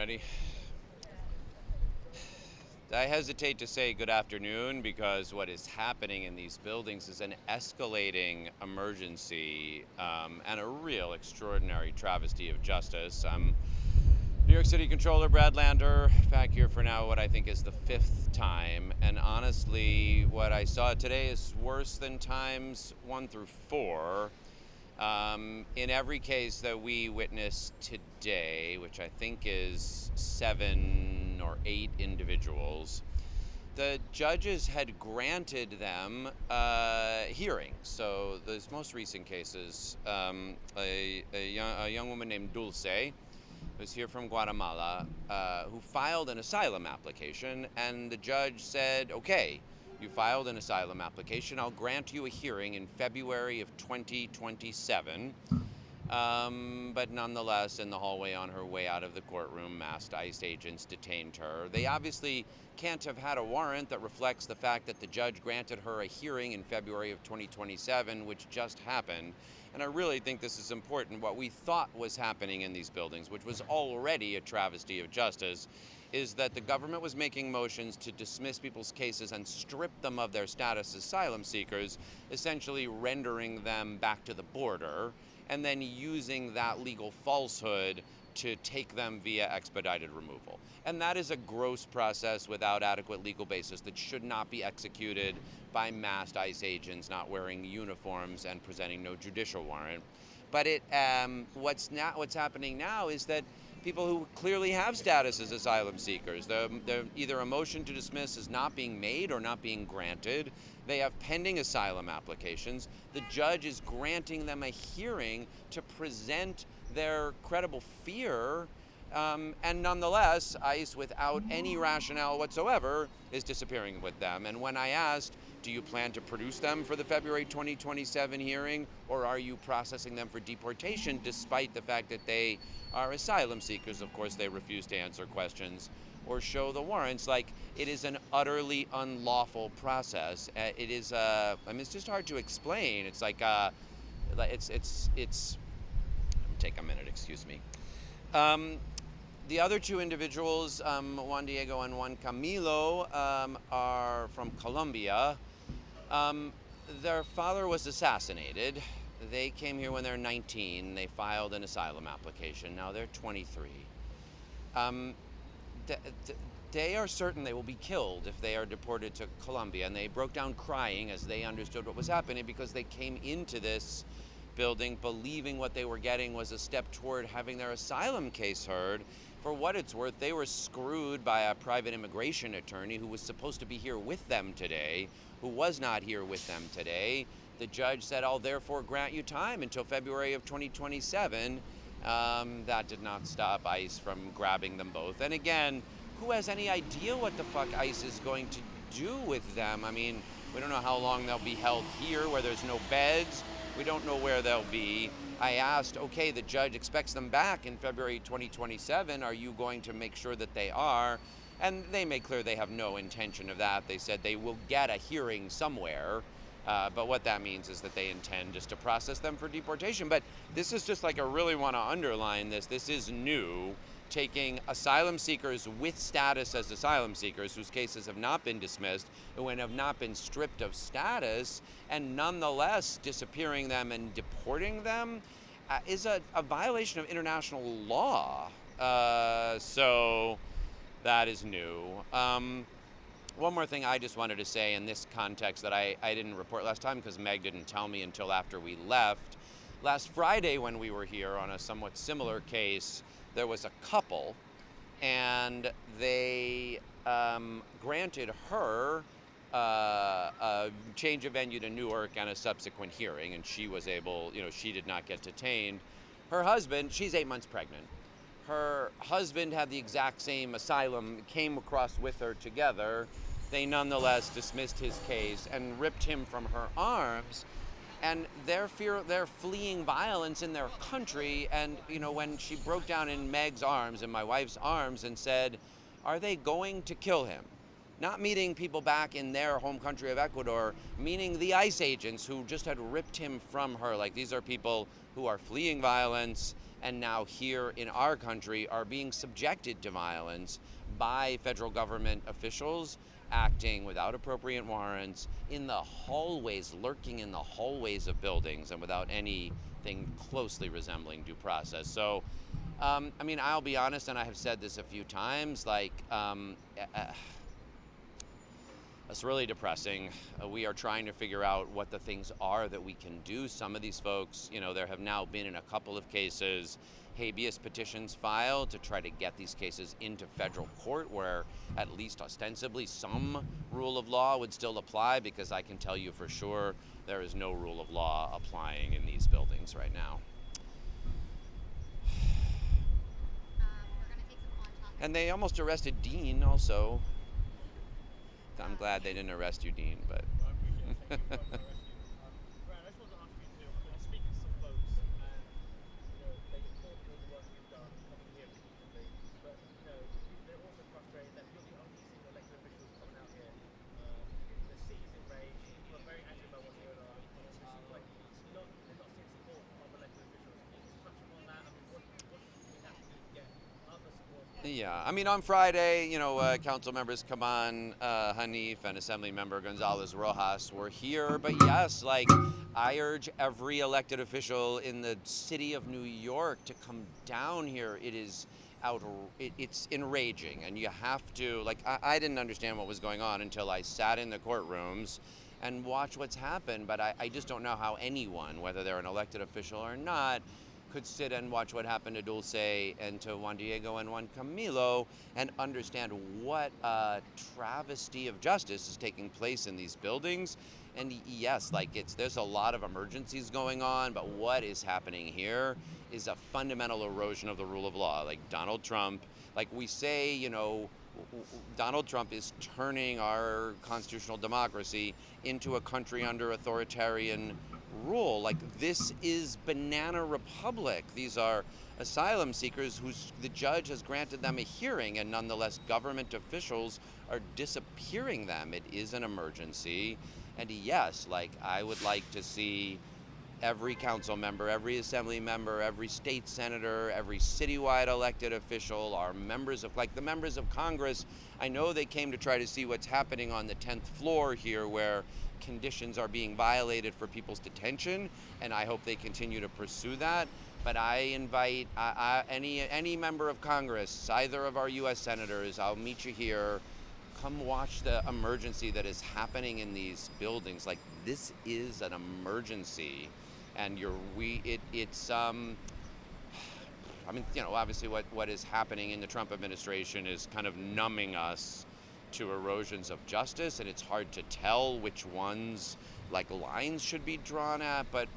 everybody. I hesitate to say good afternoon because what is happening in these buildings is an escalating emergency and a real extraordinary travesty of justice. I'm New York City Controller Brad Lander, back here for now what I think is the fifth time. And honestly, what I saw today is worse than times 1 through 4. In every case that we witnessed today, which I think is 7 or 8 individuals, the judges had granted them hearings. So those most recent cases, a young woman named Dulce, who's here from Guatemala, who filed an asylum application, and the judge said, okay, you filed an asylum application. I'll grant you a hearing in February of 2027. But nonetheless, in the hallway on her way out of the courtroom, masked ICE agents detained her. They obviously can't have had a warrant that reflects the fact that the judge granted her a hearing in February of 2027, which just happened. And I really think this is important. What we thought was happening in these buildings, which was already a travesty of justice, is that the government was making motions to dismiss people's cases and strip them of their status as asylum seekers, essentially rendering them back to the border, and then using that legal falsehood to take them via expedited removal. And that is a gross process without adequate legal basis that should not be executed by masked ICE agents not wearing uniforms and presenting no judicial warrant. But what's happening now is that people who clearly have status as asylum seekers, either a motion to dismiss is not being made or not being granted. They have pending asylum applications. The judge is granting them a hearing to present their credible fear, and nonetheless, ICE, without any rationale whatsoever, is disappearing with them. And when I asked, do you plan to produce them for the February 2027 hearing, or are you processing them for deportation despite the fact that they are asylum seekers? Of course, they refuse to answer questions or show the warrants. Like, it is an utterly unlawful process. It is, it's just hard to explain. It's like, take a minute, excuse me. The other two individuals, Juan Diego and Juan Camilo, are from Colombia. Their father was assassinated. They came here when they're 19. They filed an asylum application. Now they're 23. They are certain they will be killed if they are deported to Colombia, and they broke down crying as they understood what was happening because they came into this building believing what they were getting was a step toward having their asylum case heard. For what it's worth, they were screwed by a private immigration attorney who was supposed to be here with them today, who was not here with them today. The judge said, I'll therefore grant you time until February of 2027. That did not stop ICE from grabbing them both. And again, who has any idea what the fuck ICE is going to do with them? I mean, we don't know how long they'll be held here where there's no beds. We don't know where they'll be. I asked, okay, the judge expects them back in February 2027. Are you going to make sure that they are? And they made clear they have no intention of that. They said they will get a hearing somewhere. But what that means is that they intend just to process them for deportation. But this is just like, I really want to underline this. This is new. Taking asylum seekers with status as asylum seekers whose cases have not been dismissed, who have not been stripped of status, and nonetheless disappearing them and deporting them is a violation of international law. So that is new. One more thing I just wanted to say in this context that I didn't report last time because Meg didn't tell me until after we left. Last Friday when we were here on a somewhat similar case, there was a couple, and they granted her a change of venue to Newark and a subsequent hearing, and she was able, she did not get detained. Her husband, she's 8 months pregnant. Her husband had the exact same asylum, came across with her together. They nonetheless dismissed his case and ripped him from her arms. And they're fleeing violence in their country. And, when she broke down in Meg's arms, in my wife's arms, and said, are they going to kill him? not meeting people back in their home country of Ecuador, meaning the ICE agents who just had ripped him from her. Like, these are people who are fleeing violence and now here in our country are being subjected to violence by federal government officials acting without appropriate warrants in the hallways, lurking in the hallways of buildings and without anything closely resembling due process. So, I mean, I'll be honest, and I have said this a few times, like, it's really depressing. We are trying to figure out what the things are that we can do. Some of these folks, you know, there have now been in a couple of cases habeas petitions filed to try to get these cases into federal court where at least ostensibly some rule of law would still apply, because I can tell you for sure there is no rule of law applying in these buildings right now. And they almost arrested Dean also. I'm glad they didn't arrest you, Dean, but. I appreciate it. Thank you very much for arresting you. Brad, I just wanted to ask you to speak to some folks, and they applaud you all the work you've done coming here repeatedly, but they're also frustrated that you're the only single elected officials coming out here. The seas in rage, people are very angry about what's going on. It seems like they're not seeing support from other elected officials. Can you just touch upon that? I mean, what do we have to do to get other support? Yeah, I mean, on Friday, council members Kaman Hanif and Assembly member Gonzalez Rojas were here. But yes, like, I urge every elected official in the city of New York to come down here. It is it's enraging, and you have to, like, I didn't understand what was going on until I sat in the courtrooms and watched what's happened. But I just don't know how anyone, whether they're an elected official or not, could sit and watch what happened to Dulce and to Juan Diego and Juan Camilo and understand what a travesty of justice is taking place in these buildings. And yes, like, there's a lot of emergencies going on, but what is happening here is a fundamental erosion of the rule of law. Like, Donald Trump, like we say, Donald Trump is turning our constitutional democracy into a country under authoritarian rule. Like, this is banana republic. These are asylum seekers the judge has granted them a hearing, and nonetheless government officials are disappearing them. It is an emergency. And yes, like, I would like to see every council member, every assembly member, every state senator, every citywide elected official, our members of, like, the members of Congress. I know they came to try to see what's happening on the 10th floor here, where conditions are being violated for people's detention, and I hope they continue to pursue that. But I invite any member of Congress, either of our U.S. senators, I'll meet you here. Come watch the emergency that is happening in these buildings. Like, this is an emergency, and I mean, obviously what is happening in the Trump administration is kind of numbing us to erosions of justice, and it's hard to tell which ones, like, lines should be drawn at. But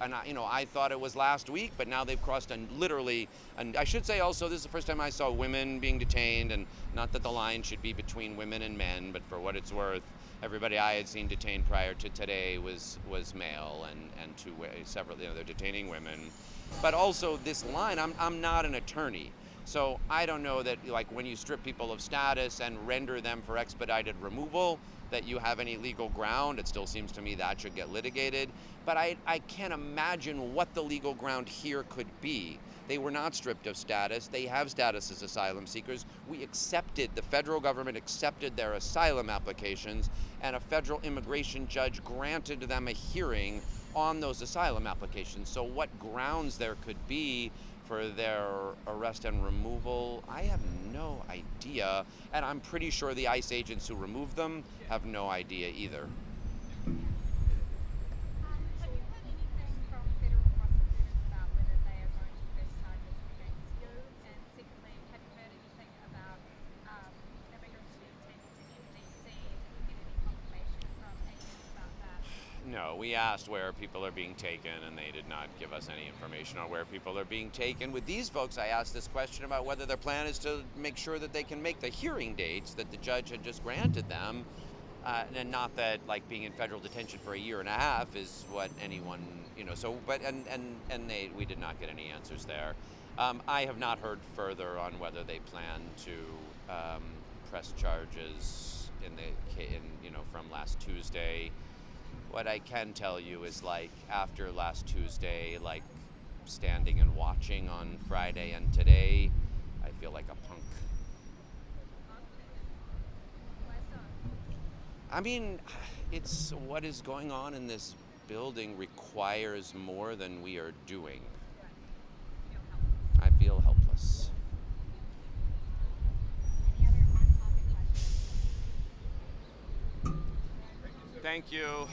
I thought it was last week, but now they've crossed literally, and I should say also, this is the first time I saw women being detained, and not that the line should be between women and men, but for what it's worth, everybody I had seen detained prior to today was male, and several, they're detaining women. But also this line, I'm not an attorney, so I don't know that, like, when you strip people of status and render them for expedited removal, that you have any legal ground. It still seems to me that should get litigated. But I can't imagine what the legal ground here could be. They were not stripped of status. They have status as asylum seekers. The federal government accepted their asylum applications, and a federal immigration judge granted them a hearing on those asylum applications. So what grounds there could be for their arrest and removal, I have no idea. And I'm pretty sure the ICE agents who removed them have no idea either. Have you heard anything from federal prosecutors about whether they are going to press charges against you? And secondly, have you heard anything about immigrants being taken to MDC? Did you get any confirmation from agents about that? No, we asked where people are being taken, and they did not give us any information on where people are being taken. With these folks, I asked this question about whether their plan is to make sure that they can make the hearing dates that the judge had just granted them, and not that, like, being in federal detention for a year and a half is what anyone, so, but, we did not get any answers there. I have not heard further on whether they plan to press charges from last Tuesday. What I can tell you is, like, after last Tuesday, like standing and watching on Friday and today, I feel like a punk. Why so? I mean, it's what is going on in this building requires more than we are doing. Right. Feel helpless. I feel helpless. Any other on-topic questions? Thank you.